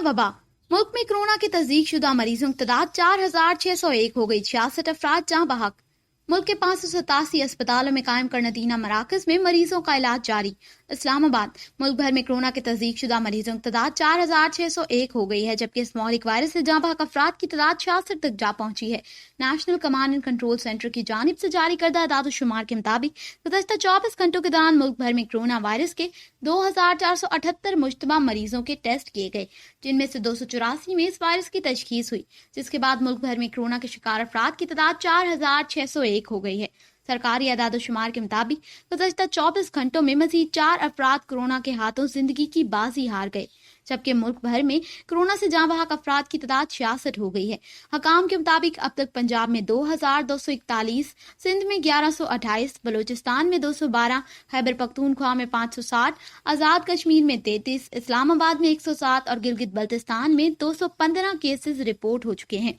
वबा। मुल्क में कोरोना के तस्दीक शुदा मरीजों की तादाद 4,601 हो गई। 66 अफराद जहां बहक। मुल्क के 587 अस्पतालों में कायम करनतीना मराकज में मरीजों का इलाज जारी। इस्लामाबाद। मुल्क भर में कोरोना के तस्दीक शुदा मरीजों की तादाद 4,601 हो गई है, जबकि इस मौलिक वायरस से जहां बहक अफराद की तादाद 66 तक जा पहुंची है। National command and control centre की जानिब से जारी करदा आदाद-ओ-शुमार के मुताबिक गुज़श्ता 24 घंटों के दौरान मुल्क भर में कोरोना वायरस के 2,478 मुश्तबा मरीजों के टेस्ट किए गए, जिनमें से 284 में इस वायरस की तशखीस हुई, जिसके बाद मुल्क भर में कोरोना के शिकार अफराद की तादाद 4,601 हो गई है। सरकारी आदाद-ओ-शुमार के मुताबिक गुज़श्ता 24 घंटों में मजीद 4 अफराद कोरोना के हाथों जिंदगी की बाजी हार गए, जबकि मुल्क भर में कोरोना से जाँ बहक अफराद की तादाद 66 हो गई है। हकाम के मुताबिक अब तक पंजाब में 2,241, सिंध में 1,128, बलोचिस्तान में 212, खैबर पख्तूनख्वा में 560, आज़ाद कश्मीर में 33, इस्लामाबाद में 107 और गिलगित बल्तिस्तान में 215 केसेस रिपोर्ट हो चुके हैं।